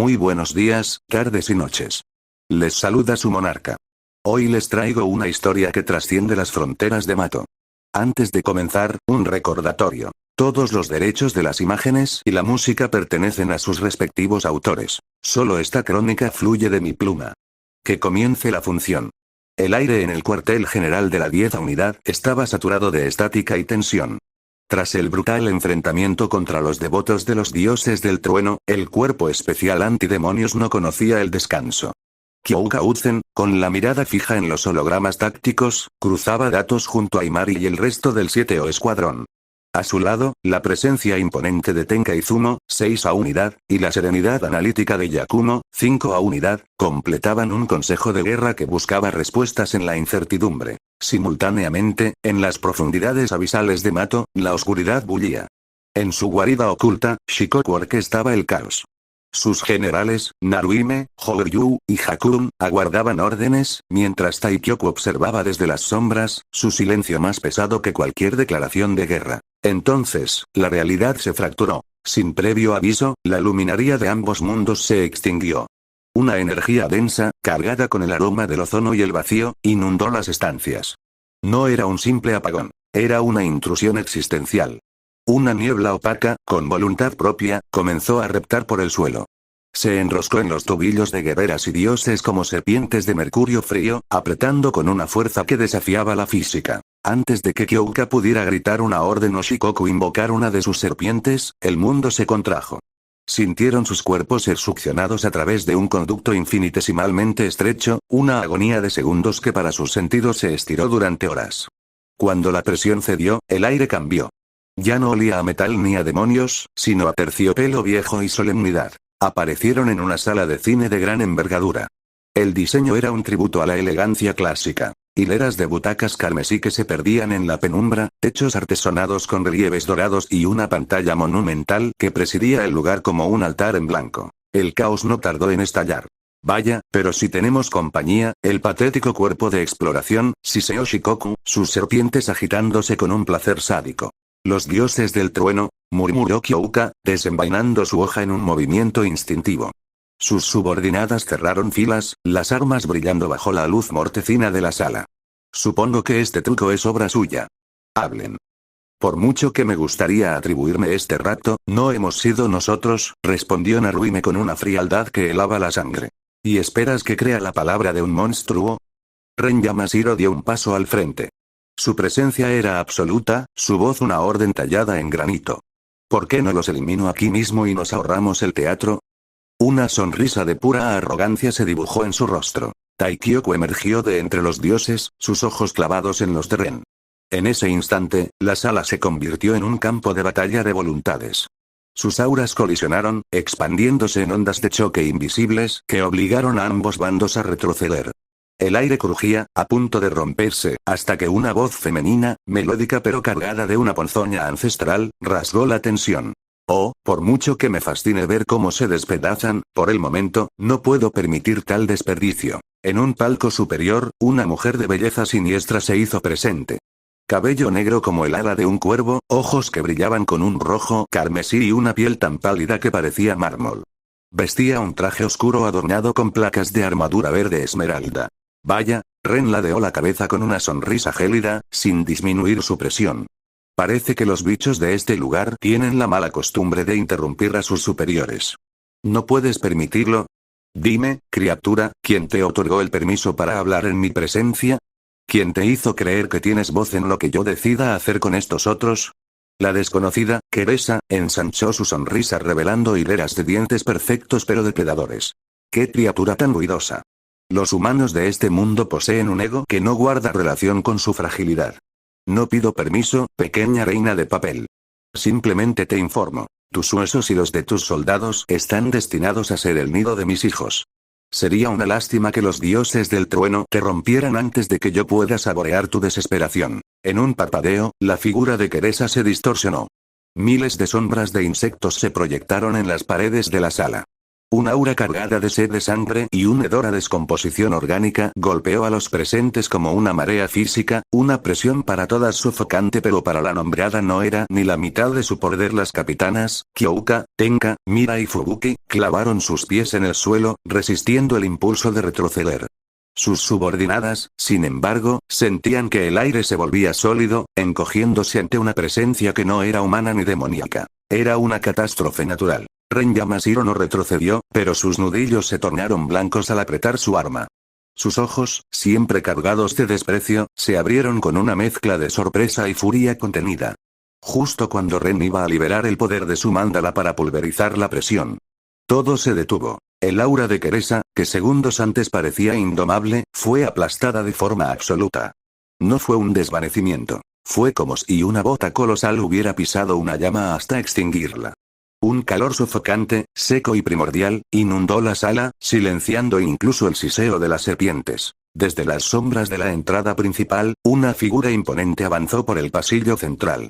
Muy buenos días, tardes y noches. Les saluda su monarca. Hoy les traigo una historia que trasciende las fronteras de Mato. Antes de comenzar, un recordatorio. Todos los derechos de las imágenes y la música pertenecen a sus respectivos autores. Solo esta crónica fluye de mi pluma. Que comience la función. El aire en el cuartel general de la 10ª unidad estaba saturado de estática y tensión. Tras el brutal enfrentamiento contra los devotos de los dioses del trueno, el cuerpo especial antidemonios no conocía el descanso. Kyoukouzen, con la mirada fija en los hologramas tácticos, cruzaba datos junto a Imari y el resto del 7O escuadrón. A su lado, la presencia imponente de Tenka Izumo, 6A unidad, y la serenidad analítica de Yakumo, 5A unidad, completaban un consejo de guerra que buscaba respuestas en la incertidumbre. Simultáneamente, en las profundidades abisales de Mato, la oscuridad bullía. En su guarida oculta, Shikoku orquestaba el caos. Sus generales, Naruhime, Houryu y Hakun, aguardaban órdenes, mientras Taikyoku observaba desde las sombras, su silencio más pesado que cualquier declaración de guerra. Entonces, la realidad se fracturó. Sin previo aviso, la luminaria de ambos mundos se extinguió. Una energía densa, cargada con el aroma del ozono y el vacío, inundó las estancias. No era un simple apagón, era una intrusión existencial. Una niebla opaca, con voluntad propia, comenzó a reptar por el suelo. Se enroscó en los tobillos de guerreras y dioses como serpientes de mercurio frío, apretando con una fuerza que desafiaba la física. Antes de que Kyouka pudiera gritar una orden o Shikoku invocar una de sus serpientes, el mundo se contrajo. Sintieron sus cuerpos ser succionados a través de un conducto infinitesimalmente estrecho, una agonía de segundos que para sus sentidos se estiró durante horas. Cuando la presión cedió, el aire cambió. Ya no olía a metal ni a demonios, sino a terciopelo viejo y solemnidad. Aparecieron en una sala de cine de gran envergadura. El diseño era un tributo a la elegancia clásica. Hileras de butacas carmesí que se perdían en la penumbra, techos artesonados con relieves dorados y una pantalla monumental que presidía el lugar como un altar en blanco. El caos no tardó en estallar. Vaya, pero si tenemos compañía, el patético cuerpo de exploración, Shiseo Shikoku, sus serpientes agitándose con un placer sádico. Los dioses del trueno, murmuró Kyouka, desenvainando su hoja en un movimiento instintivo. Sus subordinadas cerraron filas, las armas brillando bajo la luz mortecina de la sala. Supongo que este truco es obra suya. Hablen. Por mucho que me gustaría atribuirme este rapto, no hemos sido nosotros, respondió Naruhime con una frialdad que helaba la sangre. ¿Y esperas que crea la palabra de un monstruo? Ren Yamashiro dio un paso al frente. Su presencia era absoluta, su voz una orden tallada en granito. ¿Por qué no los elimino aquí mismo y nos ahorramos el teatro? Una sonrisa de pura arrogancia se dibujó en su rostro. Taikyoku emergió de entre los dioses, sus ojos clavados en los de Ren. En ese instante, la sala se convirtió en un campo de batalla de voluntades. Sus auras colisionaron, expandiéndose en ondas de choque invisibles que obligaron a ambos bandos a retroceder. El aire crujía, a punto de romperse, hasta que una voz femenina, melódica pero cargada de una ponzoña ancestral, rasgó la tensión. Oh, por mucho que me fascine ver cómo se despedazan, por el momento, no puedo permitir tal desperdicio. En un palco superior, una mujer de belleza siniestra se hizo presente. Cabello negro como el ala de un cuervo, ojos que brillaban con un rojo carmesí y una piel tan pálida que parecía mármol. Vestía un traje oscuro adornado con placas de armadura verde esmeralda. Vaya, Ren ladeó la cabeza con una sonrisa gélida, sin disminuir su presión. Parece que los bichos de este lugar tienen la mala costumbre de interrumpir a sus superiores. ¿No puedes permitirlo? Dime, criatura, ¿quién te otorgó el permiso para hablar en mi presencia? ¿Quién te hizo creer que tienes voz en lo que yo decida hacer con estos otros? La desconocida, Keresa, ensanchó su sonrisa revelando hileras de dientes perfectos pero depredadores. ¡Qué criatura tan ruidosa! Los humanos de este mundo poseen un ego que no guarda relación con su fragilidad. No pido permiso, pequeña reina de papel. Simplemente te informo. Tus huesos y los de tus soldados están destinados a ser el nido de mis hijos. Sería una lástima que los dioses del trueno te rompieran antes de que yo pueda saborear tu desesperación. En un parpadeo, la figura de Keresa se distorsionó. Miles de sombras de insectos se proyectaron en las paredes de la sala. Un aura cargada de sed de sangre y una hedor a descomposición orgánica golpeó a los presentes como una marea física, una presión para todas sofocante, pero para la nombrada no era ni la mitad de su poder. Las capitanas, Kyouka, Tenka, Mira y Fubuki, clavaron sus pies en el suelo, resistiendo el impulso de retroceder. Sus subordinadas, sin embargo, sentían que el aire se volvía sólido, encogiéndose ante una presencia que no era humana ni demoníaca. Era una catástrofe natural. Ren Yamashiro no retrocedió, pero sus nudillos se tornaron blancos al apretar su arma. Sus ojos, siempre cargados de desprecio, se abrieron con una mezcla de sorpresa y furia contenida. Justo cuando Ren iba a liberar el poder de su mandala para pulverizar la presión. Todo se detuvo. El aura de Keresa, que segundos antes parecía indomable, fue aplastada de forma absoluta. No fue un desvanecimiento. Fue como si una bota colosal hubiera pisado una llama hasta extinguirla. Un calor sofocante, seco y primordial, inundó la sala, silenciando incluso el siseo de las serpientes. Desde las sombras de la entrada principal, una figura imponente avanzó por el pasillo central.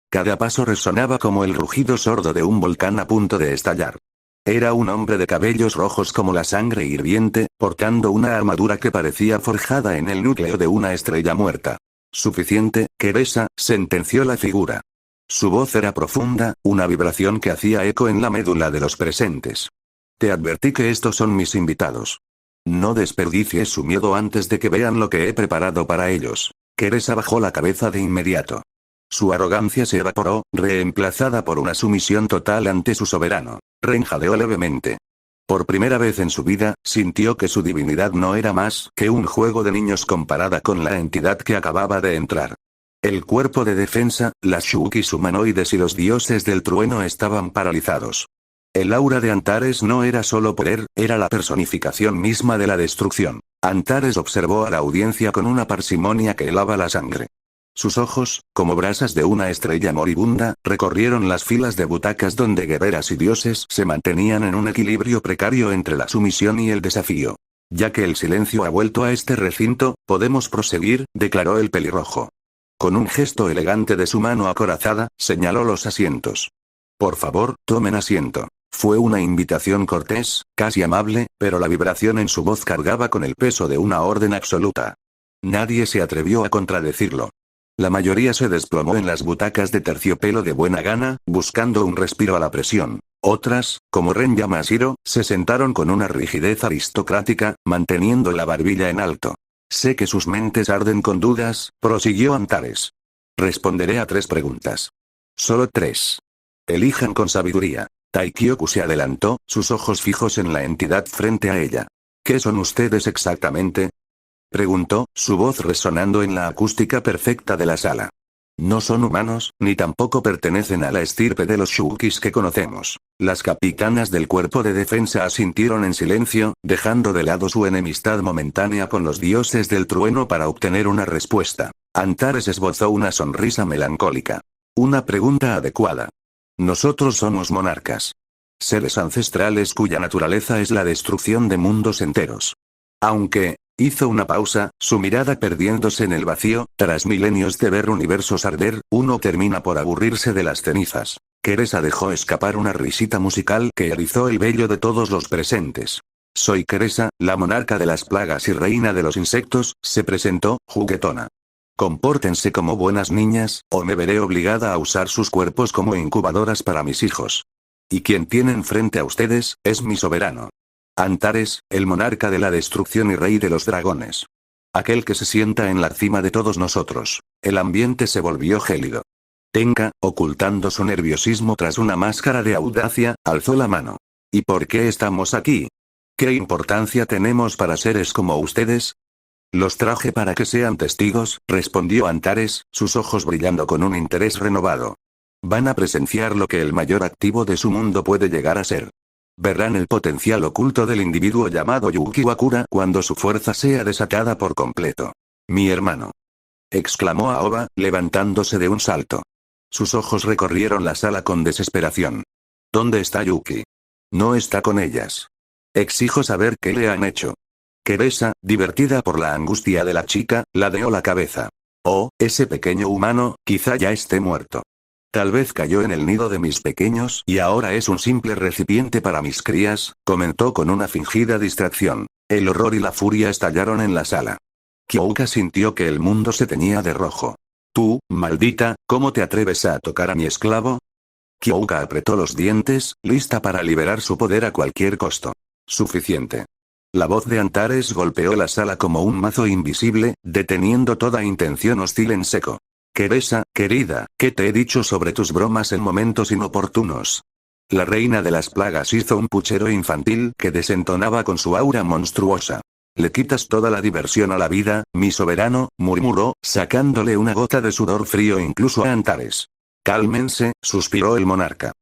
Cada paso resonaba como el rugido sordo de un volcán a punto de estallar. Era un hombre de cabellos rojos como la sangre hirviente, portando una armadura que parecía forjada en el núcleo de una estrella muerta. Suficiente, Keresa, sentenció la figura. Su voz era profunda, una vibración que hacía eco en la médula de los presentes. Te advertí que estos son mis invitados. No desperdicies su miedo antes de que vean lo que he preparado para ellos. Keresa bajó la cabeza de inmediato. Su arrogancia se evaporó, reemplazada por una sumisión total ante su soberano. Ren jadeó levemente. Por primera vez en su vida, sintió que su divinidad no era más que un juego de niños comparada con la entidad que acababa de entrar. El cuerpo de defensa, las Shukis humanoides y los dioses del trueno estaban paralizados. El aura de Antares no era solo poder, era la personificación misma de la destrucción. Antares observó a la audiencia con una parsimonia que helaba la sangre. Sus ojos, como brasas de una estrella moribunda, recorrieron las filas de butacas donde guerreras y dioses se mantenían en un equilibrio precario entre la sumisión y el desafío. Ya que el silencio ha vuelto a este recinto, podemos proseguir, declaró el pelirrojo. Con un gesto elegante de su mano acorazada, señaló los asientos. Por favor, tomen asiento. Fue una invitación cortés, casi amable, pero la vibración en su voz cargaba con el peso de una orden absoluta. Nadie se atrevió a contradecirlo. La mayoría se desplomó en las butacas de terciopelo de buena gana, buscando un respiro a la presión. Otras, como Ren Yamashiro, se sentaron con una rigidez aristocrática, manteniendo la barbilla en alto. Sé que sus mentes arden con dudas, prosiguió Antares. Responderé a 3 preguntas. Solo 3. Elijan con sabiduría. Taikyoku se adelantó, sus ojos fijos en la entidad frente a ella. ¿Qué son ustedes exactamente? Preguntó, su voz resonando en la acústica perfecta de la sala. No son humanos, ni tampoco pertenecen a la estirpe de los Shukis que conocemos. Las capitanas del cuerpo de defensa asintieron en silencio, dejando de lado su enemistad momentánea con los dioses del trueno para obtener una respuesta. Antares esbozó una sonrisa melancólica. Una pregunta adecuada. Nosotros somos monarcas. Seres ancestrales cuya naturaleza es la destrucción de mundos enteros. Aunque, hizo una pausa, su mirada perdiéndose en el vacío, tras milenios de ver universos arder, uno termina por aburrirse de las cenizas. Keresa dejó escapar una risita musical que erizó el vello de todos los presentes. Soy Keresa, la monarca de las plagas y reina de los insectos, se presentó, juguetona. Compórtense como buenas niñas, o me veré obligada a usar sus cuerpos como incubadoras para mis hijos. Y quien tienen frente a ustedes, es mi soberano. Antares, el monarca de la destrucción y rey de los dragones. Aquel que se sienta en la cima de todos nosotros. El ambiente se volvió gélido. Tenka, ocultando su nerviosismo tras una máscara de audacia, alzó la mano. ¿Y por qué estamos aquí? ¿Qué importancia tenemos para seres como ustedes? Los traje para que sean testigos, respondió Antares, sus ojos brillando con un interés renovado. Van a presenciar lo que el mayor activo de su mundo puede llegar a ser. Verán el potencial oculto del individuo llamado Yukiwakura cuando su fuerza sea desatada por completo. Mi hermano. Exclamó Aoba, levantándose de un salto. Sus ojos recorrieron la sala con desesperación. ¿Dónde está Yuki? No está con ellas. Exijo saber qué le han hecho. Keresa, divertida por la angustia de la chica, ladeó la cabeza. Oh, ese pequeño humano, quizá ya esté muerto. Tal vez cayó en el nido de mis pequeños y ahora es un simple recipiente para mis crías, comentó con una fingida distracción. El horror y la furia estallaron en la sala. Kyouka sintió que el mundo se teñía de rojo. Tú, maldita, ¿cómo te atreves a tocar a mi esclavo? Kyouka apretó los dientes, lista para liberar su poder a cualquier costo. Suficiente. La voz de Antares golpeó la sala como un mazo invisible, deteniendo toda intención hostil en seco. Keresa, querida, ¿qué te he dicho sobre tus bromas en momentos inoportunos? La reina de las plagas hizo un puchero infantil que desentonaba con su aura monstruosa. Le quitas toda la diversión a la vida, mi soberano, murmuró, sacándole una gota de sudor frío incluso a Antares. Cálmense, suspiró el monarca.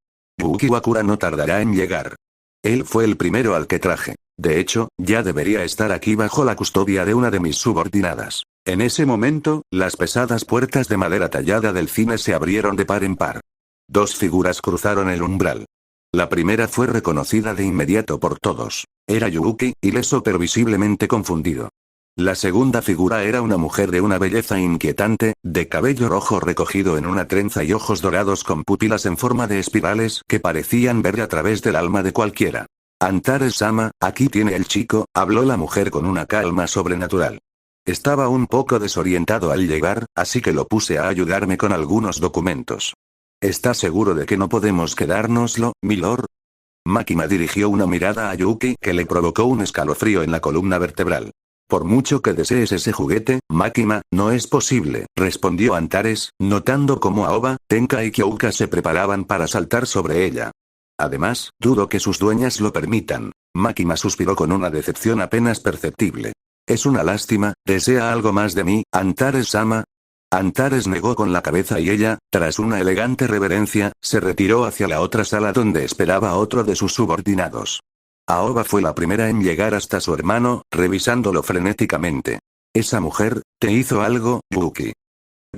Ukiwakura no tardará en llegar. Él fue el primero al que traje. De hecho, ya debería estar aquí bajo la custodia de una de mis subordinadas. En ese momento, las pesadas puertas de madera tallada del cine se abrieron de par en par. Dos figuras cruzaron el umbral. La primera fue reconocida de inmediato por todos. Era Yuuki, ileso pero visiblemente confundido. La segunda figura era una mujer de una belleza inquietante, de cabello rojo recogido en una trenza y ojos dorados con pupilas en forma de espirales que parecían ver a través del alma de cualquiera. Antares-sama, aquí tiene el chico, habló la mujer con una calma sobrenatural. Estaba un poco desorientado al llegar, así que lo puse a ayudarme con algunos documentos. ¿Está seguro de que no podemos quedárnoslo, milord? Makima dirigió una mirada a Yuki que le provocó un escalofrío en la columna vertebral. Por mucho que desees ese juguete, Makima, no es posible, respondió Antares, notando cómo Aoba, Tenka y Kyouka se preparaban para saltar sobre ella. Además, dudo que sus dueñas lo permitan. Makima suspiró con una decepción apenas perceptible. Es una lástima, ¿desea algo más de mí, Antares-sama? Antares negó con la cabeza y ella, tras una elegante reverencia, se retiró hacia la otra sala donde esperaba otro de sus subordinados. Aoba fue la primera en llegar hasta su hermano, revisándolo frenéticamente. ¿Esa mujer, te hizo algo, Yuki?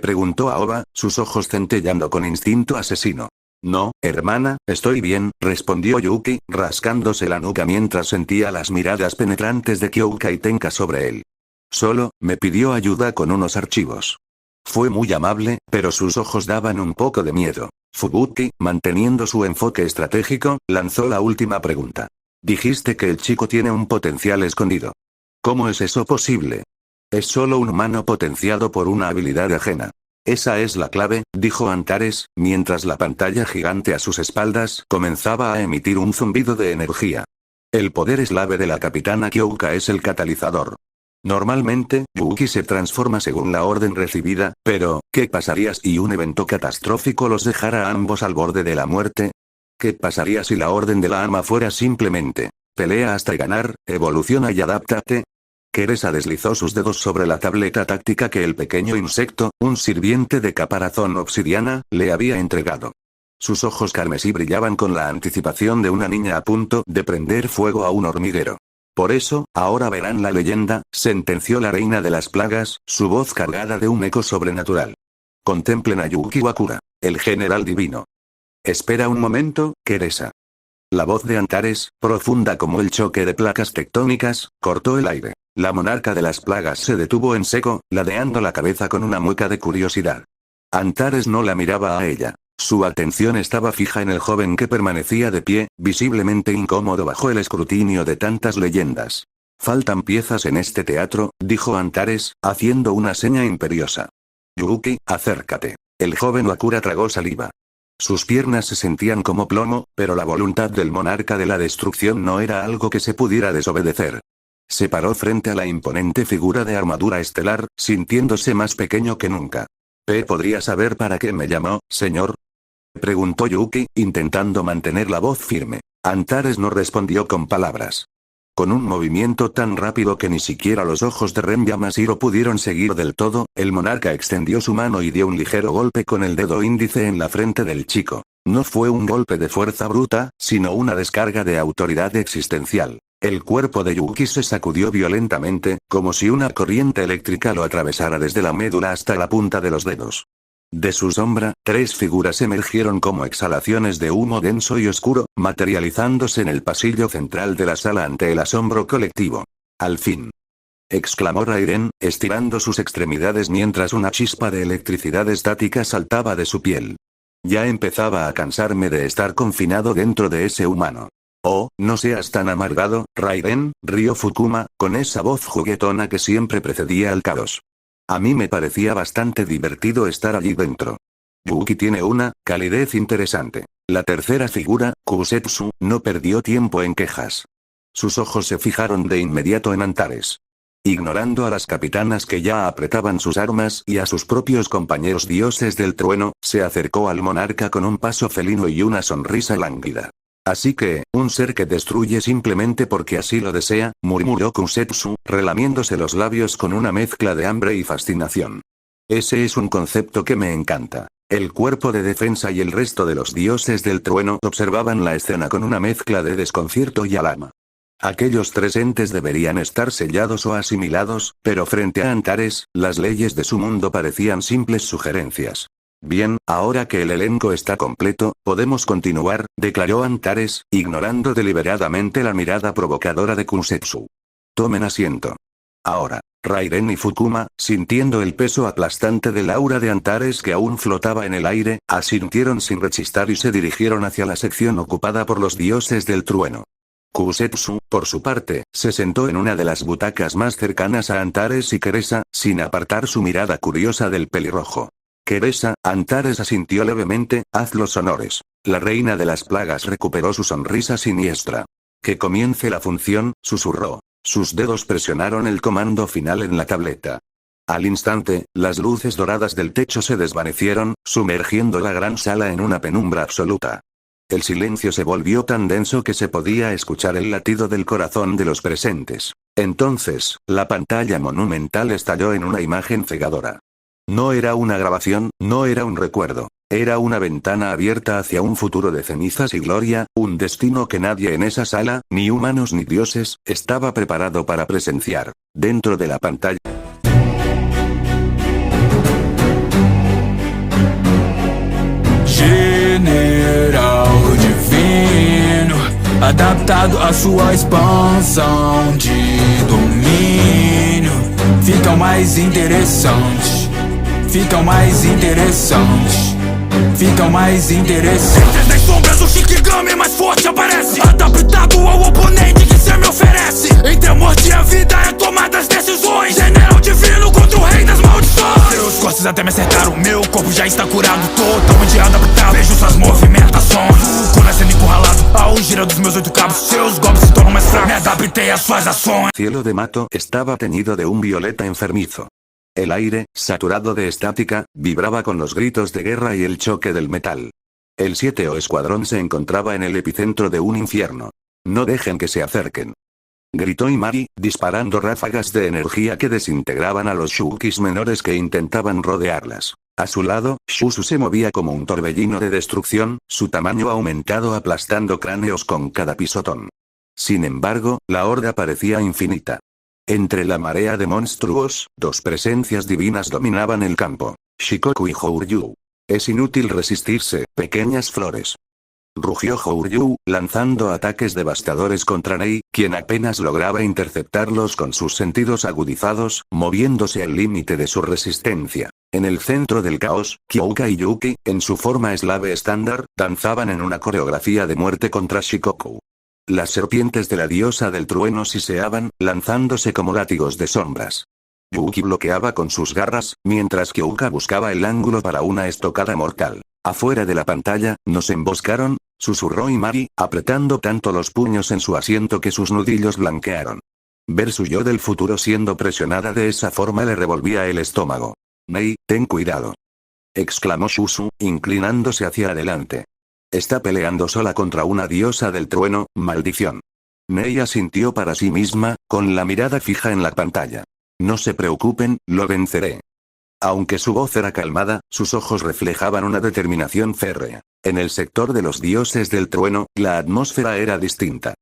Preguntó Aoba, sus ojos centellando con instinto asesino. No, hermana, estoy bien, respondió Yuki, rascándose la nuca mientras sentía las miradas penetrantes de Kyouka y Tenka sobre él. Solo, me pidió ayuda con unos archivos. Fue muy amable, pero sus ojos daban un poco de miedo. Fubuki, manteniendo su enfoque estratégico, lanzó la última pregunta. Dijiste que el chico tiene un potencial escondido. ¿Cómo es eso posible? Es solo un humano potenciado por una habilidad ajena. Esa es la clave, dijo Antares, mientras la pantalla gigante a sus espaldas comenzaba a emitir un zumbido de energía. El poder eslave de la capitana Kyouka es el catalizador. Normalmente, Yuki se transforma según la orden recibida, pero, ¿qué pasaría si un evento catastrófico los dejara a ambos al borde de la muerte? ¿Qué pasaría si la orden de la ama fuera simplemente, pelea hasta ganar, evoluciona y adáptate? Keresa deslizó sus dedos sobre la tableta táctica que el pequeño insecto, un sirviente de caparazón obsidiana, le había entregado. Sus ojos carmesí brillaban con la anticipación de una niña a punto de prender fuego a un hormiguero. Por eso, ahora verán la leyenda, sentenció la reina de las plagas, su voz cargada de un eco sobrenatural. Contemplen a Ukiwakura, el general divino. Espera un momento, Keresa. La voz de Antares, profunda como el choque de placas tectónicas, cortó el aire. La monarca de las plagas se detuvo en seco, ladeando la cabeza con una mueca de curiosidad. Antares no la miraba a ella. Su atención estaba fija en el joven que permanecía de pie, visiblemente incómodo bajo el escrutinio de tantas leyendas. Faltan piezas en este teatro, dijo Antares, haciendo una seña imperiosa. Yuki, acércate. El joven Wakura tragó saliva. Sus piernas se sentían como plomo, pero la voluntad del monarca de la destrucción no era algo que se pudiera desobedecer. Se paró frente a la imponente figura de armadura estelar, sintiéndose más pequeño que nunca. ¿Podría saber para qué me llamó, señor? Preguntó Yuki, intentando mantener la voz firme. Antares no respondió con palabras. Con un movimiento tan rápido que ni siquiera los ojos de Ren Yamashiro pudieron seguir del todo, el monarca extendió su mano y dio un ligero golpe con el dedo índice en la frente del chico. No fue un golpe de fuerza bruta, sino una descarga de autoridad existencial. El cuerpo de Yuki se sacudió violentamente, como si una corriente eléctrica lo atravesara desde la médula hasta la punta de los dedos. De su sombra, tres figuras emergieron como exhalaciones de humo denso y oscuro, materializándose en el pasillo central de la sala ante el asombro colectivo. Al fin. Exclamó Rairen, estirando sus extremidades mientras una chispa de electricidad estática saltaba de su piel. Ya empezaba a cansarme de estar confinado dentro de ese humano. Oh, no seas tan amargado, Raiden, rió Fukuma, con esa voz juguetona que siempre precedía al caos. A mí me parecía bastante divertido estar allí dentro. Yuki tiene una calidez interesante. La tercera figura, Kusetsu, no perdió tiempo en quejas. Sus ojos se fijaron de inmediato en Antares. Ignorando a las capitanas que ya apretaban sus armas y a sus propios compañeros dioses del trueno, se acercó al monarca con un paso felino y una sonrisa lánguida. Así que, un ser que destruye simplemente porque así lo desea, murmuró Kusetsu, relamiéndose los labios con una mezcla de hambre y fascinación. Ese es un concepto que me encanta. El cuerpo de defensa y el resto de los dioses del trueno observaban la escena con una mezcla de desconcierto y alama. Aquellos tres entes deberían estar sellados o asimilados, pero frente a Antares, las leyes de su mundo parecían simples sugerencias. Bien, ahora que el elenco está completo, podemos continuar, declaró Antares, ignorando deliberadamente la mirada provocadora de Kusetsu. Tomen asiento. Ahora, Raiden y Fukuma, sintiendo el peso aplastante del aura de Antares que aún flotaba en el aire, asintieron sin rechistar y se dirigieron hacia la sección ocupada por los dioses del trueno. Kusetsu, por su parte, se sentó en una de las butacas más cercanas a Antares y Keresa, sin apartar su mirada curiosa del pelirrojo. Keresa, Antares asintió levemente, haz los honores. La reina de las plagas recuperó su sonrisa siniestra. Que comience la función, susurró. Sus dedos presionaron el comando final en la tableta. Al instante, las luces doradas del techo se desvanecieron, sumergiendo la gran sala en una penumbra absoluta. El silencio se volvió tan denso que se podía escuchar el latido del corazón de los presentes. Entonces, la pantalla monumental estalló en una imagen cegadora. No era una grabación, no era un recuerdo. Era una ventana abierta hacia un futuro de cenizas y gloria, un destino que nadie en esa sala, ni humanos ni dioses, estaba preparado para presenciar. Dentro de la pantalla. General divino, adaptado a sua expansão de domínio. Ficam mais interessantes. Ficam mais interessantes. Ficam mais interessantes. Entre das sombras o Shikigami mais forte aparece, adaptado ao oponente que cê me oferece. Entre a morte e a vida é tomada as decisões. General divino contra o rei das maldições. Seus cortes até me acertaram, meu corpo já está curado. Totalmente adaptado, vejo suas movimentações. Começando encurralado, ao gira dos meus 8 cabos. Seus golpes se tornam mais fracos, me adaptei às suas ações. Cielo de Mato estaba teñido de un violeta enfermizo. El aire, saturado de estática, vibraba con los gritos de guerra y el choque del metal. El 7 escuadrón se encontraba en el epicentro de un infierno. No dejen que se acerquen. Gritó Imari, disparando ráfagas de energía que desintegraban a los Shukis menores que intentaban rodearlas. A su lado, Shusu se movía como un torbellino de destrucción, su tamaño aumentado aplastando cráneos con cada pisotón. Sin embargo, la horda parecía infinita. Entre la marea de monstruos, dos presencias divinas dominaban el campo. Shikoku y Houryu. Es inútil resistirse, pequeñas flores. Rugió Houryu, lanzando ataques devastadores contra Nei, quien apenas lograba interceptarlos con sus sentidos agudizados, moviéndose al límite de su resistencia. En el centro del caos, Kyouka y Yuki, en su forma eslave estándar, danzaban en una coreografía de muerte contra Shikoku. Las serpientes de la diosa del trueno siseaban, lanzándose como látigos de sombras. Yuki bloqueaba con sus garras, mientras Kyouka buscaba el ángulo para una estocada mortal. Afuera de la pantalla, nos emboscaron, susurró Imari, apretando tanto los puños en su asiento que sus nudillos blanquearon. Ver su yo del futuro siendo presionada de esa forma le revolvía el estómago. Nei, ten cuidado. Exclamó Shusu, inclinándose hacia adelante. Está peleando sola contra una diosa del trueno, maldición. Nei asintió para sí misma, con la mirada fija en la pantalla. No se preocupen, lo venceré. Aunque su voz era calmada, sus ojos reflejaban una determinación férrea. En el sector de los dioses del trueno, la atmósfera era distinta.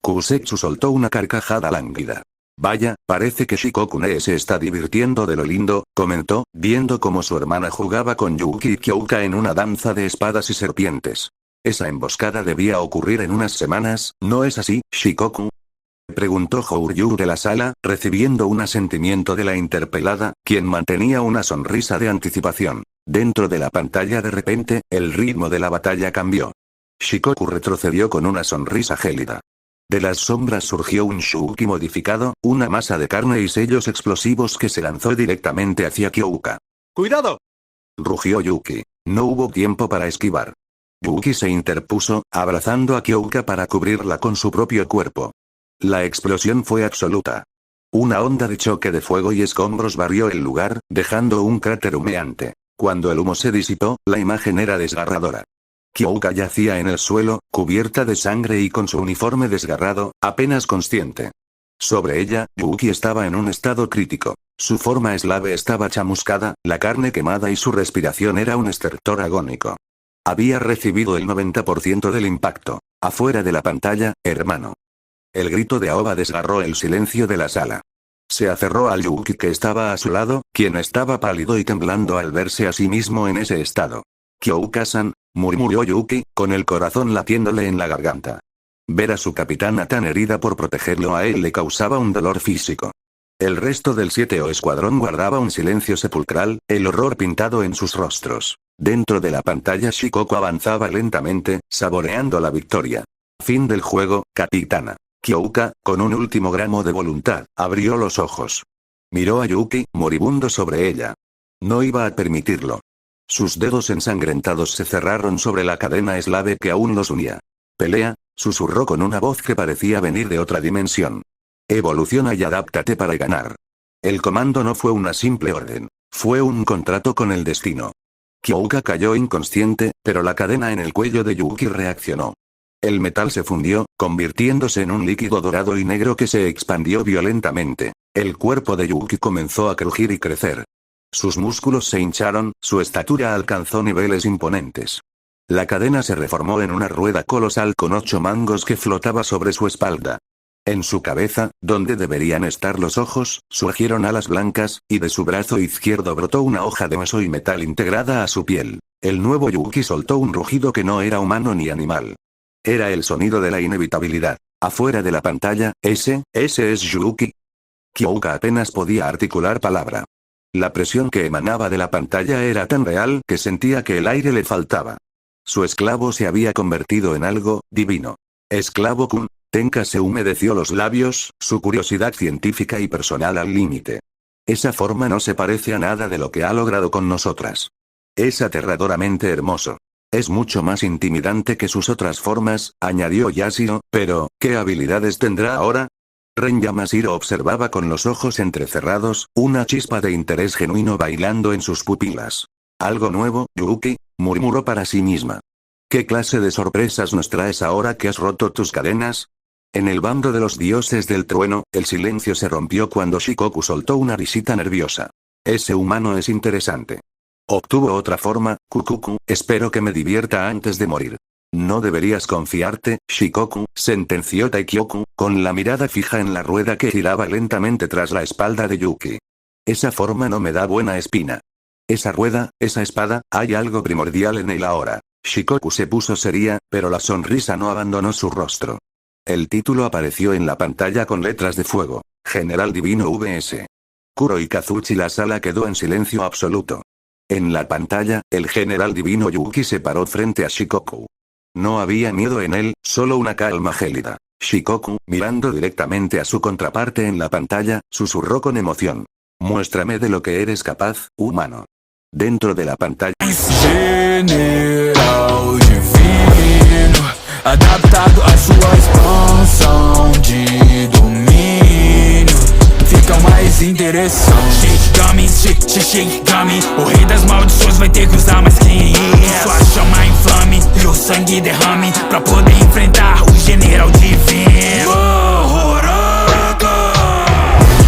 Kusetsu soltó una carcajada lánguida. Vaya, parece que Shikoku-ne se está divirtiendo de lo lindo, comentó, viendo cómo su hermana jugaba con Yuki y Kyouka en una danza de espadas y serpientes. Esa emboscada debía ocurrir en unas semanas, ¿no es así, Shikoku? Preguntó Houryu de la sala, recibiendo un asentimiento de la interpelada, quien mantenía una sonrisa de anticipación. Dentro de la pantalla de repente, el ritmo de la batalla cambió. Shikoku retrocedió con una sonrisa gélida. De las sombras surgió un Shuuki modificado, una masa de carne y sellos explosivos que se lanzó directamente hacia Kyoka. ¡Cuidado! Rugió Yuki. No hubo tiempo para esquivar. Yuki se interpuso, abrazando a Kyoka para cubrirla con su propio cuerpo. La explosión fue absoluta. Una onda de choque de fuego y escombros barrió el lugar, dejando un cráter humeante. Cuando el humo se disipó, la imagen era desgarradora. Kyoka yacía en el suelo, cubierta de sangre y con su uniforme desgarrado, apenas consciente. Sobre ella, Yuki estaba en un estado crítico. Su forma eslave estaba chamuscada, la carne quemada y su respiración era un estertor agónico. Había recibido el 90% del impacto. Afuera de la pantalla, hermano. El grito de Aoba desgarró el silencio de la sala. Se aferró al Yuki que estaba a su lado, quien estaba pálido y temblando al verse a sí mismo en ese estado. Kyoka-san, murmuró Yuki, con el corazón latiéndole en la garganta. Ver a su capitana tan herida por protegerlo a él le causaba un dolor físico. El resto del 7O escuadrón guardaba un silencio sepulcral, el horror pintado en sus rostros. Dentro de la pantalla Shikoku avanzaba lentamente, saboreando la victoria. Fin del juego, capitana. Kyoka, con un último gramo de voluntad, abrió los ojos. Miró a Yuki, moribundo sobre ella. No iba a permitirlo. Sus dedos ensangrentados se cerraron sobre la cadena eslave que aún los unía. «Pelea», susurró con una voz que parecía venir de otra dimensión. «Evoluciona y adáptate para ganar». El comando no fue una simple orden. Fue un contrato con el destino. Kyoka cayó inconsciente, pero la cadena en el cuello de Yuki reaccionó. El metal se fundió, convirtiéndose en un líquido dorado y negro que se expandió violentamente. El cuerpo de Yuki comenzó a crujir y crecer. Sus músculos se hincharon, su estatura alcanzó niveles imponentes. La cadena se reformó en una rueda colosal con 8 mangos que flotaba sobre su espalda. En su cabeza, donde deberían estar los ojos, surgieron alas blancas, y de su brazo izquierdo brotó una hoja de hueso y metal integrada a su piel. El nuevo Yuki soltó un rugido que no era humano ni animal. Era el sonido de la inevitabilidad. Afuera de la pantalla, ese es Yuki. Kyoka apenas podía articular palabra. La presión que emanaba de la pantalla era tan real que sentía que el aire le faltaba. Su esclavo se había convertido en algo divino. Esclavo-kun. Tenka se humedeció los labios, su curiosidad científica y personal al límite. Esa forma no se parece a nada de lo que ha logrado con nosotras. Es aterradoramente hermoso. Es mucho más intimidante que sus otras formas, añadió Yashiro, pero, ¿qué habilidades tendrá ahora? Ren Yamashiro observaba con los ojos entrecerrados, una chispa de interés genuino bailando en sus pupilas. Algo nuevo, Yuki, murmuró para sí misma. ¿Qué clase de sorpresas nos traes ahora que has roto tus cadenas? En el bando de los dioses del trueno, el silencio se rompió cuando Shikoku soltó una risita nerviosa. Ese humano es interesante. Obtuvo otra forma, Kukuku, espero que me divierta antes de morir. No deberías confiarte, Shikoku, sentenció Taikyoku, con la mirada fija en la rueda que giraba lentamente tras la espalda de Yuki. Esa forma no me da buena espina. Esa rueda, esa espada, hay algo primordial en él ahora. Shikoku se puso seria, pero la sonrisa no abandonó su rostro. El título apareció en la pantalla con letras de fuego. General Divino vs. Kuro y Kazuchi. La sala quedó en silencio absoluto. En la pantalla, el General Divino Yuki se paró frente a Shikoku. No había miedo en él, solo una calma gélida. Shikoku, mirando directamente a su contraparte en la pantalla, susurró con emoción. Muéstrame de lo que eres capaz, humano. Dentro de la pantalla. General divino, adaptado a sua expansão de domínio, fica mais interessante. Shikigami, o rei das maldições vai ter que usar mais que isso. Sua chama inflame e o sangue derrame pra poder enfrentar o general divino.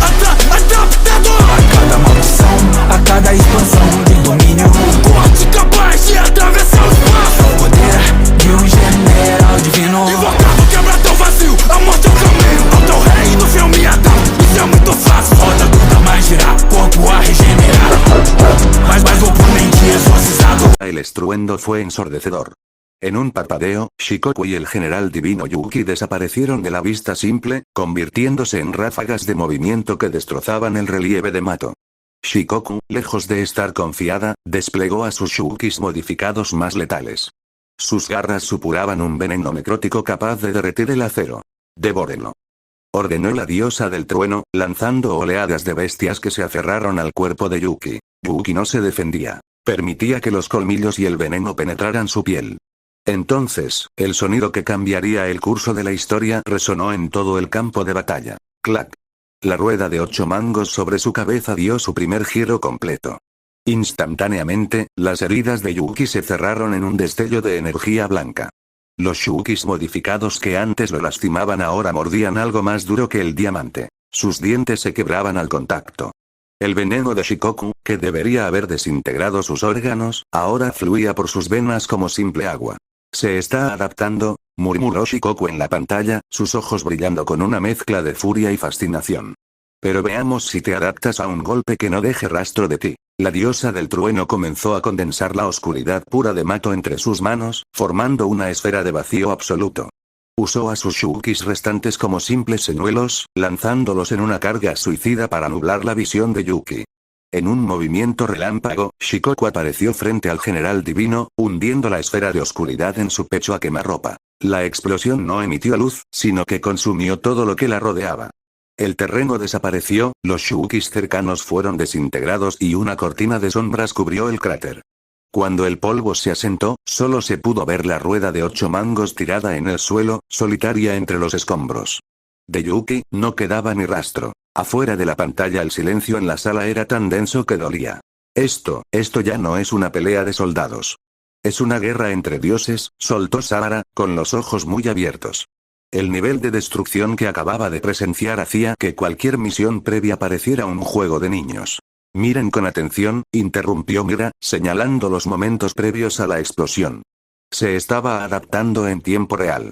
A cada maldição, a cada expansão de domínio, um corte capaz de atravessar o espaço. O poder de um general divino, invocado quebra teu vazio, a morte é o caminho. Ao teu rei no filme Adão, isso é muito fácil. Roda dura mais girar, corpo a regenerar, mas o oponente exorcizado. El estruendo fue ensordecedor. En un parpadeo, Shikoku y el general divino Yuki desaparecieron de la vista simple, convirtiéndose en ráfagas de movimiento que destrozaban el relieve de Mato. Shikoku, lejos de estar confiada, desplegó a sus Shukis modificados más letales. Sus garras supuraban un veneno necrótico capaz de derretir el acero. «Devórenlo», ordenó la diosa del trueno, lanzando oleadas de bestias que se aferraron al cuerpo de Yuki. Yuki no se defendía. Permitía que los colmillos y el veneno penetraran su piel. Entonces, el sonido que cambiaría el curso de la historia resonó en todo el campo de batalla. ¡Clac! La rueda de 8 mangos sobre su cabeza dio su primer giro completo. Instantáneamente, las heridas de Yuki se cerraron en un destello de energía blanca. Los Shukis modificados que antes lo lastimaban ahora mordían algo más duro que el diamante. Sus dientes se quebraban al contacto. El veneno de Shikoku, que debería haber desintegrado sus órganos, ahora fluía por sus venas como simple agua. «Se está adaptando», murmuró Shikoku en la pantalla, sus ojos brillando con una mezcla de furia y fascinación. «Pero veamos si te adaptas a un golpe que no deje rastro de ti». La diosa del trueno comenzó a condensar la oscuridad pura de Mato entre sus manos, formando una esfera de vacío absoluto. Usó a sus Shukis restantes como simples señuelos, lanzándolos en una carga suicida para nublar la visión de Yuki. En un movimiento relámpago, Shikoku apareció frente al general divino, hundiendo la esfera de oscuridad en su pecho a quemarropa. La explosión no emitió luz, sino que consumió todo lo que la rodeaba. El terreno desapareció, los Shukis cercanos fueron desintegrados y una cortina de sombras cubrió el cráter. Cuando el polvo se asentó, solo se pudo ver la rueda de 8 mangos tirada en el suelo, solitaria entre los escombros. De Yuki, no quedaba ni rastro. Afuera de la pantalla el silencio en la sala era tan denso que dolía. Esto ya no es una pelea de soldados. Es una guerra entre dioses, soltó Sarah, con los ojos muy abiertos. El nivel de destrucción que acababa de presenciar hacía que cualquier misión previa pareciera un juego de niños. Miren con atención, interrumpió Mira, señalando los momentos previos a la explosión. Se estaba adaptando en tiempo real.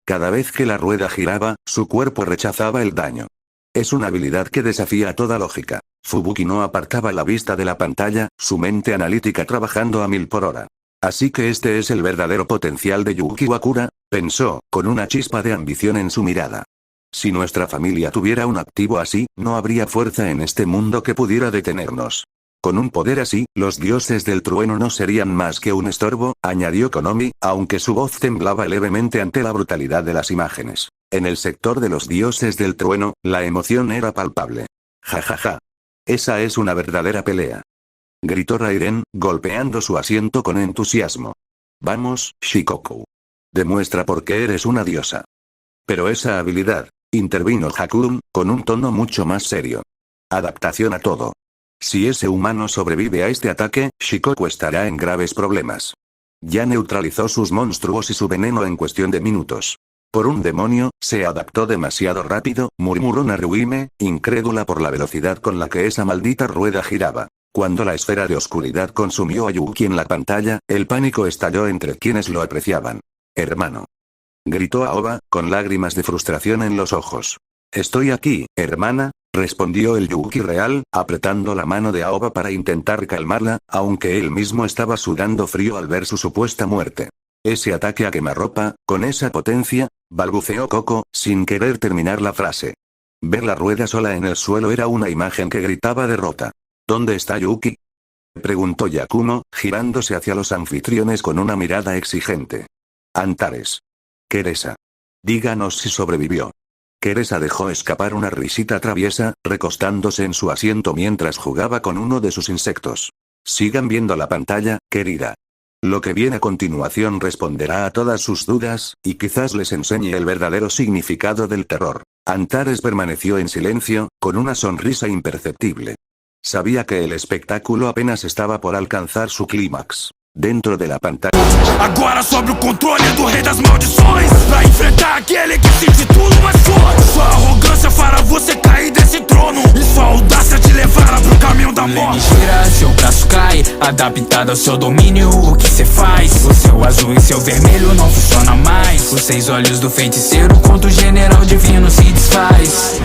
Cada vez que la rueda giraba, su cuerpo rechazaba el daño. Es una habilidad que desafía toda lógica. Fubuki no apartaba la vista de la pantalla, su mente analítica trabajando a 1000 por hora. Así que este es el verdadero potencial de Yuki Wakura, pensó, con una chispa de ambición en su mirada. Si nuestra familia tuviera un activo así, no habría fuerza en este mundo que pudiera detenernos. Con un poder así, los dioses del trueno no serían más que un estorbo, añadió Konomi, aunque su voz temblaba levemente ante la brutalidad de las imágenes. En el sector de los dioses del trueno, la emoción era palpable. Ja ja ja. Esa es una verdadera pelea. Gritó Rairen, golpeando su asiento con entusiasmo. Vamos, Shikoku. Demuestra por qué eres una diosa. Pero esa habilidad, intervino Hakun, con un tono mucho más serio. Adaptación a todo. Si ese humano sobrevive a este ataque, Shikoku estará en graves problemas. Ya neutralizó sus monstruos y su veneno en cuestión de minutos. Por un demonio, se adaptó demasiado rápido, murmuró Naruhime, incrédula por la velocidad con la que esa maldita rueda giraba. Cuando la esfera de oscuridad consumió a Yuki en la pantalla, el pánico estalló entre quienes lo apreciaban. Hermano. Gritó Aoba, con lágrimas de frustración en los ojos. Estoy aquí, hermana, respondió el Yuki real, apretando la mano de Aoba para intentar calmarla, aunque él mismo estaba sudando frío al ver su supuesta muerte. Ese ataque a quemarropa, con esa potencia, balbuceó Koko, sin querer terminar la frase. Ver la rueda sola en el suelo era una imagen que gritaba derrota. ¿Dónde está Yuki?, preguntó Yakumo, girándose hacia los anfitriones con una mirada exigente. Antares. Keresa. Díganos si sobrevivió. Keresa dejó escapar una risita traviesa, recostándose en su asiento mientras jugaba con uno de sus insectos. Sigan viendo la pantalla, querida. Lo que viene a continuación responderá a todas sus dudas, y quizás les enseñe el verdadero significado del terror. Antares permaneció en silencio, con una sonrisa imperceptible. Sabía que el espectáculo apenas estaba por alcanzar su clímax. Dentro de la pantalla. Agora sobre o controle do rei das maldições, pra enfrentar aquele que se intitula o mais forte. Sua arrogância fará você cair desse trono, e sua audácia te levará pro caminho da morte. Gira, seu braço cai, adaptado ao seu domínio. O que cê faz? O seu azul e seu vermelho não funciona mais. Os 6 olhos do feiticeiro contra o general divino se desfaz.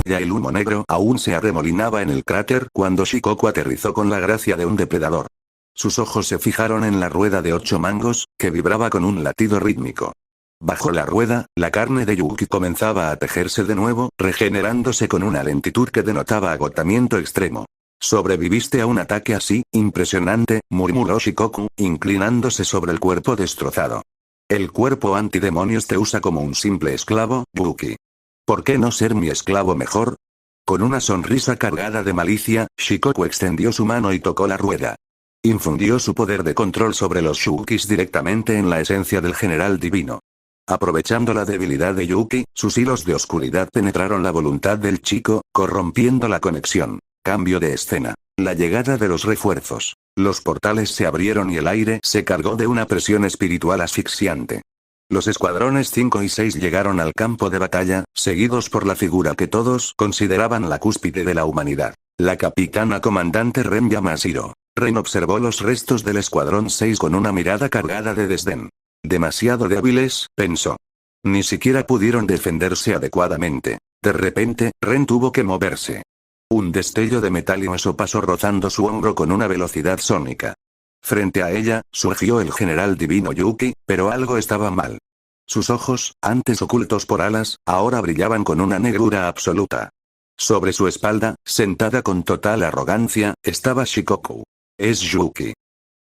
Ya el humo negro aún se arremolinaba en el cráter cuando Shikoku aterrizó con la gracia de un depredador. Sus ojos se fijaron en la rueda de 8 mangos, que vibraba con un latido rítmico. Bajo la rueda, la carne de Yuki comenzaba a tejerse de nuevo, regenerándose con una lentitud que denotaba agotamiento extremo. «Sobreviviste a un ataque así, impresionante», murmuró Shikoku, inclinándose sobre el cuerpo destrozado. «El cuerpo antidemonios te usa como un simple esclavo, Yuki. ¿Por qué no ser mi esclavo mejor?» Con una sonrisa cargada de malicia, Shikoku extendió su mano y tocó la rueda. Infundió su poder de control sobre los Shukis directamente en la esencia del general divino. Aprovechando la debilidad de Yuki, sus hilos de oscuridad penetraron la voluntad del chico, corrompiendo la conexión. Cambio de escena. La llegada de los refuerzos. Los portales se abrieron y el aire se cargó de una presión espiritual asfixiante. Los escuadrones 5 y 6 llegaron al campo de batalla, seguidos por la figura que todos consideraban la cúspide de la humanidad. La capitana comandante Ren Yamashiro. Ren observó los restos del escuadrón 6 con una mirada cargada de desdén. Demasiado débiles, pensó. Ni siquiera pudieron defenderse adecuadamente. De repente, Ren tuvo que moverse. Un destello de metal hueso pasó rozando su hombro con una velocidad sónica. Frente a ella, surgió el general divino Yuki, pero algo estaba mal. Sus ojos, antes ocultos por alas, ahora brillaban con una negrura absoluta. Sobre su espalda, sentada con total arrogancia, estaba Shikoku. «Es Yuki»,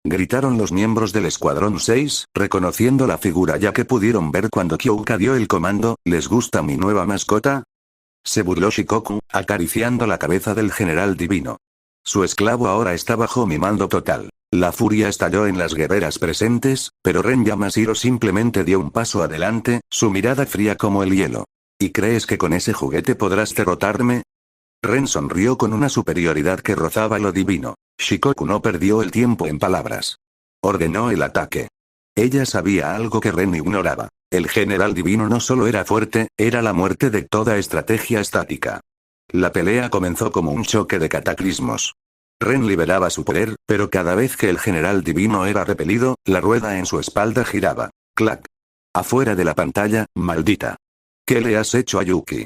gritaron los miembros del escuadrón 6, reconociendo la figura ya que pudieron ver cuando Kyouka dio el comando. «¿Les gusta mi nueva mascota?», se burló Shikoku, acariciando la cabeza del general divino. Su esclavo ahora está bajo mi mando total. La furia estalló en las guerreras presentes, pero Ren Yamashiro simplemente dio un paso adelante, su mirada fría como el hielo. «¿Y crees que con ese juguete podrás derrotarme?». Ren sonrió con una superioridad que rozaba lo divino. Shikoku no perdió el tiempo en palabras. Ordenó el ataque. Ella sabía algo que Ren ignoraba. El general divino no solo era fuerte, era la muerte de toda estrategia estática. La pelea comenzó como un choque de cataclismos. Ren liberaba su poder, pero cada vez que el general divino era repelido, la rueda en su espalda giraba. Clac. Afuera de la pantalla, maldita. ¿Qué le has hecho a Yuki?,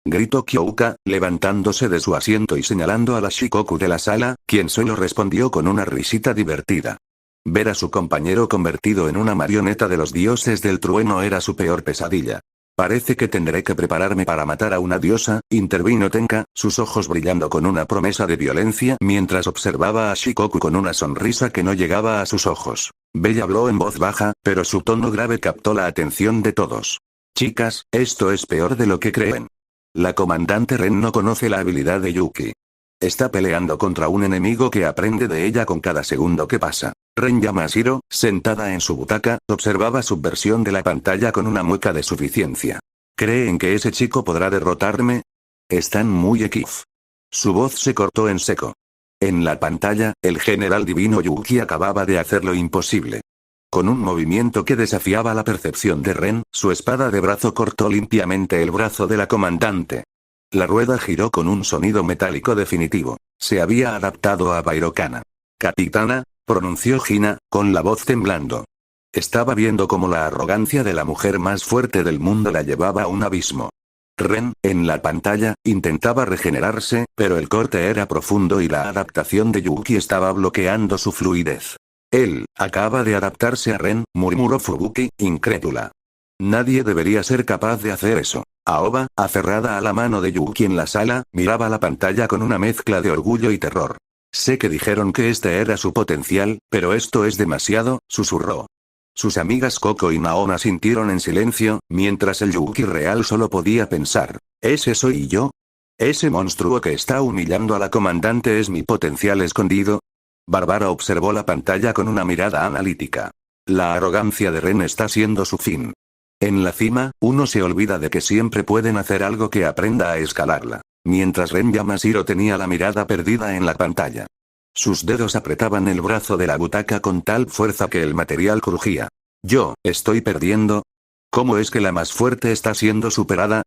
gritó Kyouka, levantándose de su asiento y señalando a la Shikoku de la sala, quien solo respondió con una risita divertida. Ver a su compañero convertido en una marioneta de los dioses del trueno era su peor pesadilla. «Parece que tendré que prepararme para matar a una diosa», intervino Tenka, sus ojos brillando con una promesa de violencia mientras observaba a Shikoku con una sonrisa que no llegaba a sus ojos. Bella habló en voz baja, pero su tono grave captó la atención de todos. «Chicas, esto es peor de lo que creen. La comandante Ren no conoce la habilidad de Yuki. Está peleando contra un enemigo que aprende de ella con cada segundo que pasa». Ren Yamashiro, sentada en su butaca, observaba su versión de la pantalla con una mueca de suficiencia. «¿Creen que ese chico podrá derrotarme? Están muy equif». Su voz se cortó en seco. En la pantalla, el general divino Yuki acababa de hacer lo imposible. Con un movimiento que desafiaba la percepción de Ren, su espada de brazo cortó limpiamente el brazo de la comandante. La rueda giró con un sonido metálico definitivo. Se había adaptado a Bairokana. «Capitana», pronunció Hina, con la voz temblando. Estaba viendo cómo la arrogancia de la mujer más fuerte del mundo la llevaba a un abismo. Ren, en la pantalla, intentaba regenerarse, pero el corte era profundo y la adaptación de Yuki estaba bloqueando su fluidez. «Él, acaba de adaptarse a Ren», murmuró Fubuki, incrédula. «Nadie debería ser capaz de hacer eso». Aoba, aferrada a la mano de Yuki en la sala, miraba la pantalla con una mezcla de orgullo y terror. «Sé que dijeron que este era su potencial, pero esto es demasiado», susurró. Sus amigas Koko y Naona sintieron en silencio, mientras el Yuki real solo podía pensar: ¿ese soy yo? ¿Ese monstruo que está humillando a la comandante es mi potencial escondido? Bárbara observó la pantalla con una mirada analítica. La arrogancia de Ren está siendo su fin. En la cima, uno se olvida de que siempre pueden hacer algo que aprenda a escalarla. Mientras Ren Yamashiro tenía la mirada perdida en la pantalla. Sus dedos apretaban el brazo de la butaca con tal fuerza que el material crujía. «Yo, estoy perdiendo. ¿Cómo es que la más fuerte está siendo superada?»,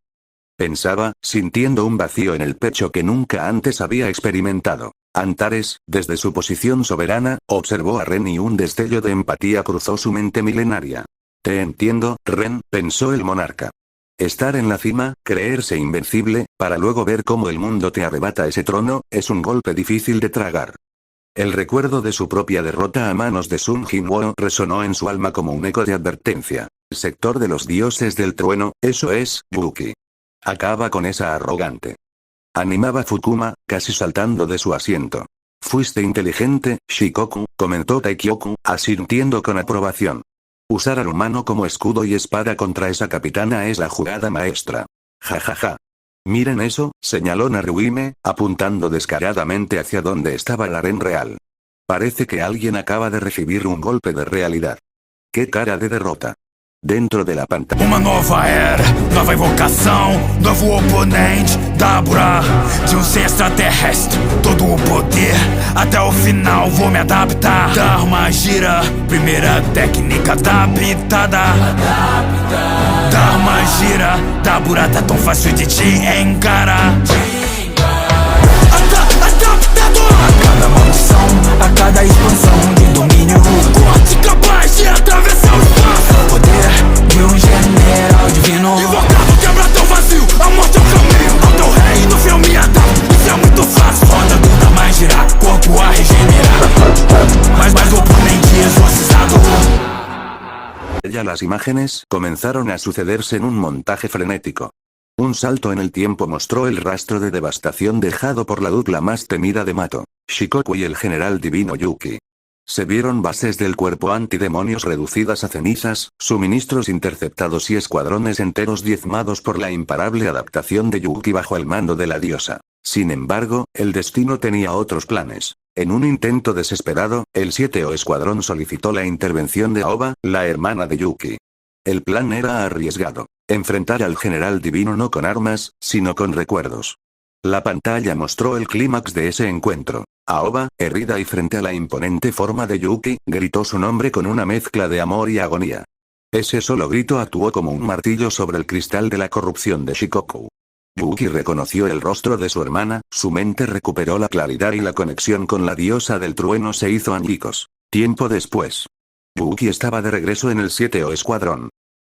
pensaba, sintiendo un vacío en el pecho que nunca antes había experimentado. Antares, desde su posición soberana, observó a Ren y un destello de empatía cruzó su mente milenaria. «Te entiendo, Ren», pensó el monarca. Estar en la cima, creerse invencible, para luego ver cómo el mundo te arrebata ese trono, es un golpe difícil de tragar. El recuerdo de su propia derrota a manos de Sun Jinwoo resonó en su alma como un eco de advertencia. El sector de los dioses del trueno, eso es, Yuki. Acaba con esa arrogante. Animaba Fukuma, casi saltando de su asiento. Fuiste inteligente, Shikoku, comentó Taikyoku, asintiendo con aprobación. Usar al humano como escudo y espada contra esa capitana es la jugada maestra. Jajaja. Miren eso, señaló Naruhime, apuntando descaradamente hacia donde estaba el harén real. Parece que alguien acaba de recibir un golpe de realidad. ¡Qué cara de derrota! Dentro de la pantalla. Uma nova era, nova invocação, novo oponente, Dabura, de ser extraterrestre, todo o poder, até o final vou me adaptar. Dharma gira, primeira técnica adaptada. Dharma gira, Dabura tá tão fácil de te encarar. Adaptador! A cada maldição, a cada expansão de domínio, corte capaz de atravessar o espaço. Poder de general divino, invocado quebra teu vazio, a morte é o caminho. Ao teu reino fiel me adapto, isso é muito fácil. Roda do Dharma girar, corpo a regenerar, mas mais oponente exorcizado. Ya las imágenes comenzaron a sucederse en un montaje frenético. Un salto en el tiempo mostró el rastro de devastación dejado por la dupla más temida de Mato, Shikoku y el general divino Yuki. Se vieron bases del cuerpo antidemonios reducidas a cenizas, suministros interceptados y escuadrones enteros diezmados por la imparable adaptación de Yuki bajo el mando de la diosa. Sin embargo, el destino tenía otros planes. En un intento desesperado, el 7O Escuadrón solicitó la intervención de Aoba, la hermana de Yuki. El plan era arriesgado. Enfrentar al general divino no con armas, sino con recuerdos. La pantalla mostró el clímax de ese encuentro. Aoba, herida y frente a la imponente forma de Yuki, gritó su nombre con una mezcla de amor y agonía. Ese solo grito actuó como un martillo sobre el cristal de la corrupción de Shikoku. Yuki reconoció el rostro de su hermana, su mente recuperó la claridad y la conexión con la diosa del trueno se hizo añicos. Tiempo después. Yuki estaba de regreso en el 7O Escuadrón.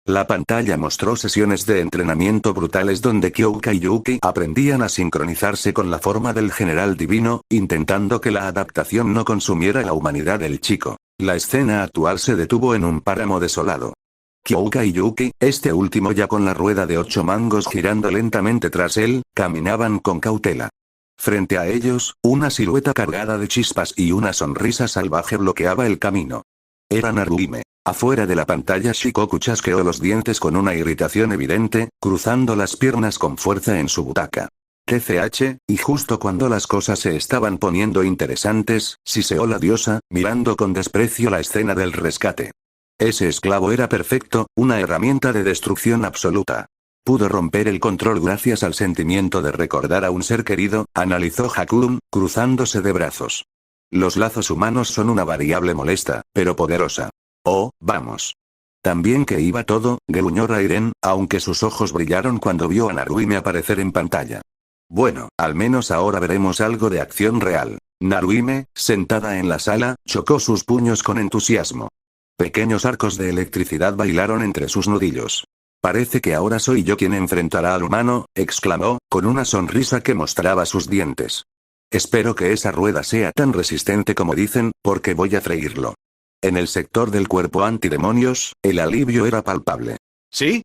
La pantalla mostró sesiones de entrenamiento brutales donde Kyoka y Yuki aprendían a sincronizarse con la forma del general divino, intentando que la adaptación no consumiera la humanidad del chico. La escena actual se detuvo en un páramo desolado. Kyoka y Yuki, este último ya con la rueda de 8 mangos girando lentamente tras él, caminaban con cautela. Frente a ellos, una silueta cargada de chispas y una sonrisa salvaje bloqueaba el camino. Era Naruhime. Afuera de la pantalla Shikoku chasqueó los dientes con una irritación evidente, cruzando las piernas con fuerza en su butaca. TCH, y justo cuando las cosas se estaban poniendo interesantes, siseó la diosa, mirando con desprecio la escena del rescate. Ese esclavo era perfecto, una herramienta de destrucción absoluta. Pudo romper el control gracias al sentimiento de recordar a un ser querido, analizó Hakuun, cruzándose de brazos. Los lazos humanos son una variable molesta, pero poderosa. Oh, vamos. También que iba todo, gruñó Rairen, aunque sus ojos brillaron cuando vio a Naruhime aparecer en pantalla. Bueno, al menos ahora veremos algo de acción real. Naruhime, sentada en la sala, chocó sus puños con entusiasmo. Pequeños arcos de electricidad bailaron entre sus nudillos. Parece que ahora soy yo quien enfrentará al humano, exclamó, con una sonrisa que mostraba sus dientes. Espero que esa rueda sea tan resistente como dicen, porque voy a freírlo. En el sector del cuerpo antidemonios, el alivio era palpable. ¿Sí?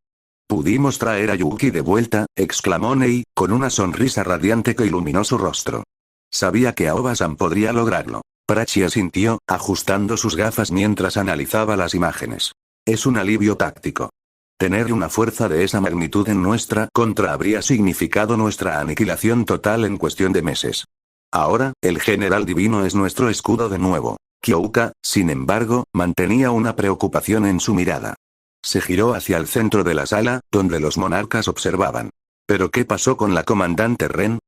Pudimos traer a Yuki de vuelta, exclamó Nei, con una sonrisa radiante que iluminó su rostro. Sabía que Aoba-san podría lograrlo. Prachi asintió, ajustando sus gafas mientras analizaba las imágenes. Es un alivio táctico. Tener una fuerza de esa magnitud en nuestra contra habría significado nuestra aniquilación total en cuestión de meses. Ahora, el general divino es nuestro escudo de nuevo. Kyoka, sin embargo, mantenía una preocupación en su mirada. Se giró hacia el centro de la sala, donde los monarcas observaban. ¿Pero qué pasó con la comandante Ren?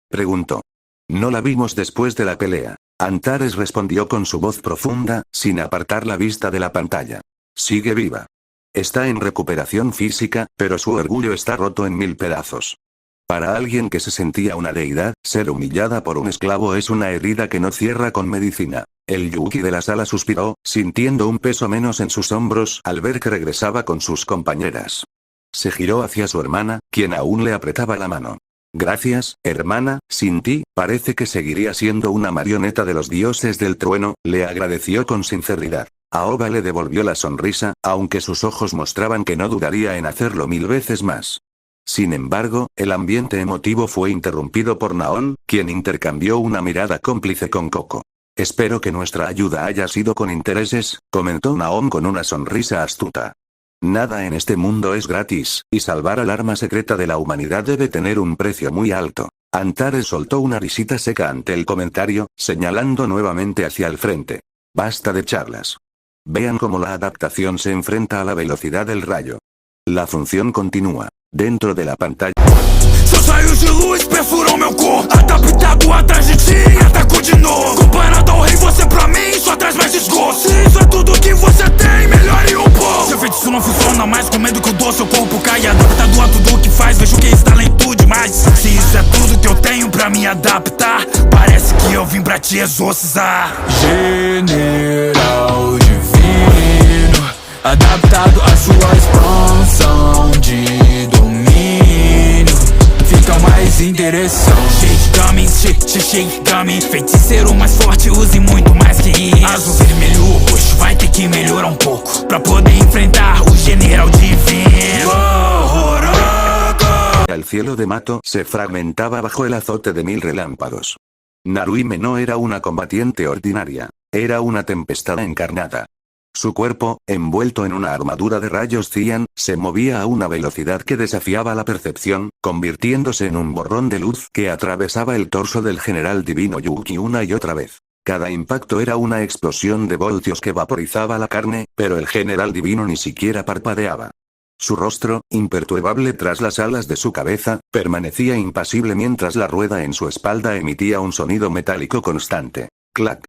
Preguntó. No la vimos después de la pelea. Antares respondió con su voz profunda, sin apartar la vista de la pantalla. Sigue viva. Está en recuperación física, pero su orgullo está roto en 1000 pedazos. Para alguien que se sentía una deidad, ser humillada por un esclavo es una herida que no cierra con medicina. El Yuki de la sala suspiró, sintiendo un peso menos en sus hombros al ver que regresaba con sus compañeras. Se giró hacia su hermana, quien aún le apretaba la mano. Gracias, hermana, sin ti, parece que seguiría siendo una marioneta de los dioses del trueno, le agradeció con sinceridad. Aoba le devolvió la sonrisa, aunque sus ojos mostraban que no dudaría en hacerlo 1000 veces más. Sin embargo, el ambiente emotivo fue interrumpido por Naon, quien intercambió una mirada cómplice con Coco. Espero que nuestra ayuda haya sido con intereses, comentó Naon con una sonrisa astuta. Nada en este mundo es gratis, y salvar al arma secreta de la humanidad debe tener un precio muy alto. Antares soltó una risita seca ante el comentario, señalando nuevamente hacia el frente. Basta de charlas. Vean cómo la adaptación se enfrenta a la velocidad del rayo. La función continúa. Dentro de la pantalla. Seus raios de luz perfuram meu corpo. Adaptado atrás de ti, atacou de novo. Comparado ao rei, você pra mim só traz mais desgosto. Se isso é tudo que você tem, melhore um pouco. Seu feitiço não funciona mais, com medo que o dou, seu corpo cai. Adaptado a tudo que faz, vejo que está lento demais. Se isso é tudo que eu tenho pra me adaptar, parece que eu vim pra te exorcizar. General divino, adaptado à sua expansão de domínio, fica mais interessante. Shake-gami, shake-gami, feiticeiro mais forte, use muito mais que isso. Azul, vermelho, roxo, vai ter que melhorar um pouco pra poder enfrentar o general divino. El cielo de Mato se fragmentaba bajo el azote de 1000 relámpagos. Naruhime no era una combatiente ordinaria, era una tempestad encarnada. Su cuerpo, envuelto en una armadura de rayos cian, se movía a una velocidad que desafiaba la percepción, convirtiéndose en un borrón de luz que atravesaba el torso del general divino Yuki una y otra vez. Cada impacto era una explosión de voltios que vaporizaba la carne, pero el general divino ni siquiera parpadeaba. Su rostro, imperturbable tras las alas de su cabeza, permanecía impasible mientras la rueda en su espalda emitía un sonido metálico constante. Clac.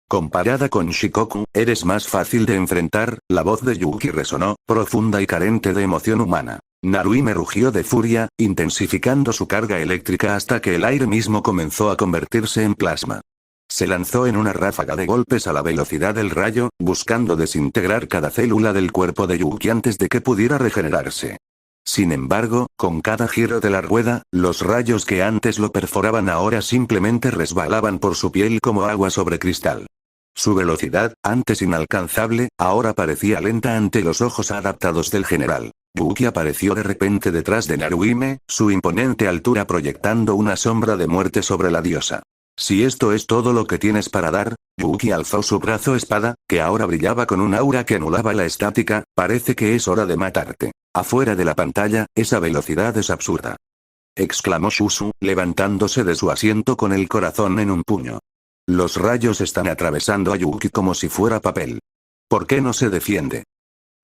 Comparada con Shikoku, eres más fácil de enfrentar, la voz de Yuki resonó, profunda y carente de emoción humana. Naruhime rugió de furia, intensificando su carga eléctrica hasta que el aire mismo comenzó a convertirse en plasma. Se lanzó en una ráfaga de golpes a la velocidad del rayo, buscando desintegrar cada célula del cuerpo de Yuki antes de que pudiera regenerarse. Sin embargo, con cada giro de la rueda, los rayos que antes lo perforaban ahora simplemente resbalaban por su piel como agua sobre cristal. Su velocidad, antes inalcanzable, ahora parecía lenta ante los ojos adaptados del general. Yuki apareció de repente detrás de Naruhime, su imponente altura proyectando una sombra de muerte sobre la diosa. Si esto es todo lo que tienes para dar, Yuki alzó su brazo espada, que ahora brillaba con un aura que anulaba la estática, parece que es hora de matarte. Afuera de la pantalla, esa velocidad es absurda. Exclamó Shusu, levantándose de su asiento con el corazón en un puño. Los rayos están atravesando a Yuki como si fuera papel. ¿Por qué no se defiende?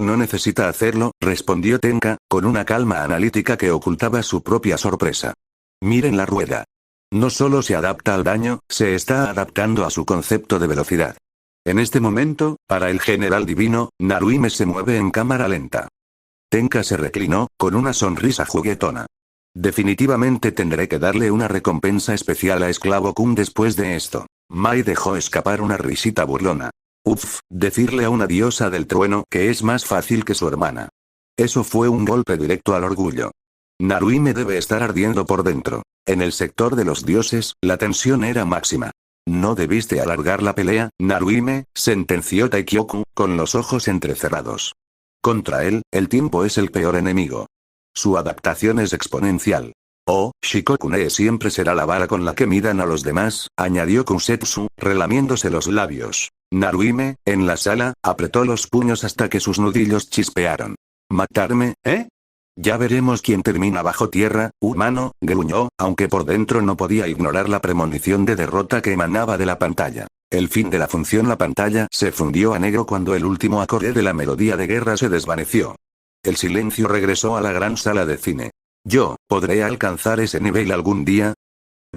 No necesita hacerlo, respondió Tenka, con una calma analítica que ocultaba su propia sorpresa. Miren la rueda. No solo se adapta al daño, se está adaptando a su concepto de velocidad. En este momento, para el general divino, Naruhime se mueve en cámara lenta. Tenka se reclinó, con una sonrisa juguetona. Definitivamente tendré que darle una recompensa especial a Esclavo Kun después de esto. Mai dejó escapar una risita burlona. Uf, decirle a una diosa del trueno que es más fácil que su hermana. Eso fue un golpe directo al orgullo. Naruhime debe estar ardiendo por dentro. En el sector de los dioses, la tensión era máxima. No debiste alargar la pelea, Naruhime, sentenció Taikyoku, con los ojos entrecerrados. Contra él, el tiempo es el peor enemigo. Su adaptación es exponencial. Oh, Shikokune siempre será la vara con la que midan a los demás, añadió Kusetsu, relamiéndose los labios. Naruhime, en la sala, apretó los puños hasta que sus nudillos chispearon. ¿Matarme, eh? Ya veremos quién termina bajo tierra, humano, gruñó, aunque por dentro no podía ignorar la premonición de derrota que emanaba de la pantalla. El fin de la función. La pantalla se fundió a negro cuando el último acorde de la melodía de guerra se desvaneció. El silencio regresó a la gran sala de cine. ¿Yo, podré alcanzar ese nivel algún día?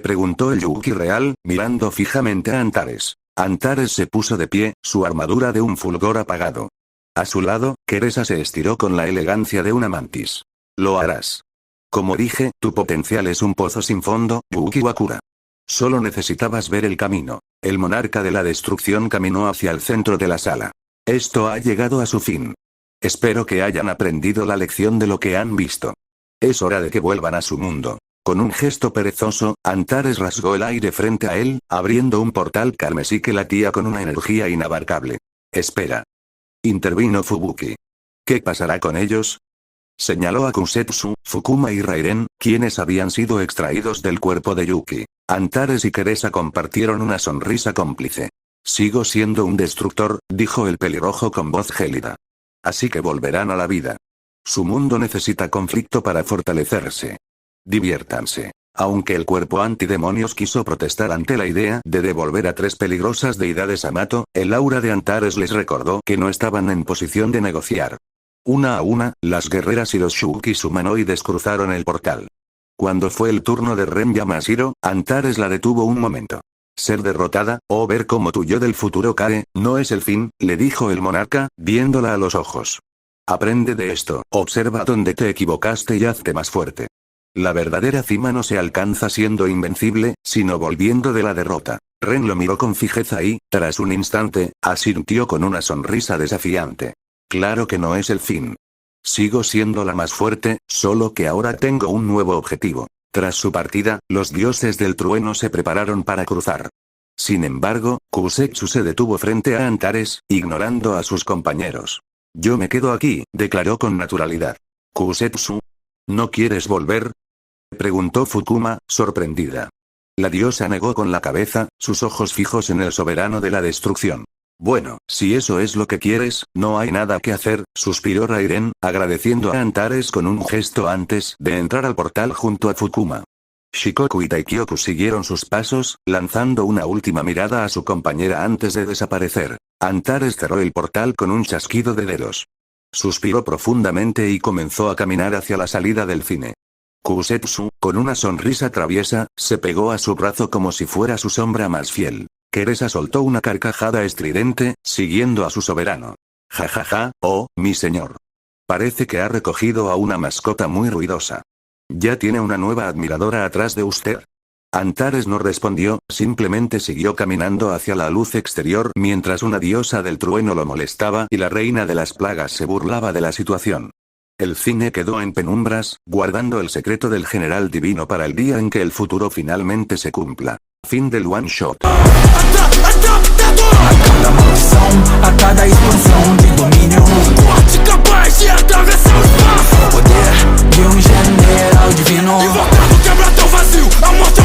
Preguntó el Yuki real, mirando fijamente a Antares. Antares se puso de pie, su armadura de un fulgor apagado. A su lado, Keresa se estiró con la elegancia de una mantis. Lo harás. Como dije, tu potencial es un pozo sin fondo, Yuki Wakura. Solo necesitabas ver el camino. El monarca de la destrucción caminó hacia el centro de la sala. Esto ha llegado a su fin. Espero que hayan aprendido la lección de lo que han visto. Es hora de que vuelvan a su mundo. Con un gesto perezoso, Antares rasgó el aire frente a él, abriendo un portal carmesí que latía con una energía inabarcable. Espera. Intervino Fubuki. ¿Qué pasará con ellos? Señaló a Kusetsu, Fukuma y Rairen, quienes habían sido extraídos del cuerpo de Yuki. Antares y Keresa compartieron una sonrisa cómplice. Sigo siendo un destructor, dijo el pelirrojo con voz gélida. Así que volverán a la vida. Su mundo necesita conflicto para fortalecerse. Diviértanse. Aunque el cuerpo antidemonios quiso protestar ante la idea de devolver a 3 peligrosas deidades a Mato, el aura de Antares les recordó que no estaban en posición de negociar. Una a una, las guerreras y los Shukis humanoides cruzaron el portal. Cuando fue el turno de Ren Yamashiro, Antares la detuvo un momento. Ser derrotada, o ver cómo tu yo del futuro cae, no es el fin, le dijo el monarca, viéndola a los ojos. Aprende de esto, observa dónde te equivocaste y hazte más fuerte. La verdadera cima no se alcanza siendo invencible, sino volviendo de la derrota. Ren lo miró con fijeza y, tras un instante, asintió con una sonrisa desafiante. Claro que no es el fin. Sigo siendo la más fuerte, solo que ahora tengo un nuevo objetivo. Tras su partida, los dioses del trueno se prepararon para cruzar. Sin embargo, Kusetsu se detuvo frente a Antares, ignorando a sus compañeros. Yo me quedo aquí, declaró con naturalidad. Kusetsu, ¿no quieres volver? Preguntó Fukuma, sorprendida. La diosa negó con la cabeza, sus ojos fijos en el soberano de la destrucción. Bueno, si eso es lo que quieres, no hay nada que hacer, suspiró Rairen, agradeciendo a Antares con un gesto antes de entrar al portal junto a Fukuma. Shikoku y Taikyoku siguieron sus pasos, lanzando una última mirada a su compañera antes de desaparecer. Antares cerró el portal con un chasquido de dedos. Suspiró profundamente y comenzó a caminar hacia la salida del cine. Kusetsu, con una sonrisa traviesa, se pegó a su brazo como si fuera su sombra más fiel. Keresa soltó una carcajada estridente, siguiendo a su soberano. Ja ja ja, oh, mi señor. Parece que ha recogido a una mascota muy ruidosa. ¿Ya tiene una nueva admiradora atrás de usted? Antares no respondió, simplemente siguió caminando hacia la luz exterior mientras una diosa del trueno lo molestaba y la reina de las plagas se burlaba de la situación. El cine quedó en penumbras, guardando el secreto del general divino para el día en que el futuro finalmente se cumpla. Fin del one shot. A cada maldição, a cada expansão de domínio, forte capaz de atravessar o espaço. O poder de general divino. Invocado quebra teu vazio, a morte é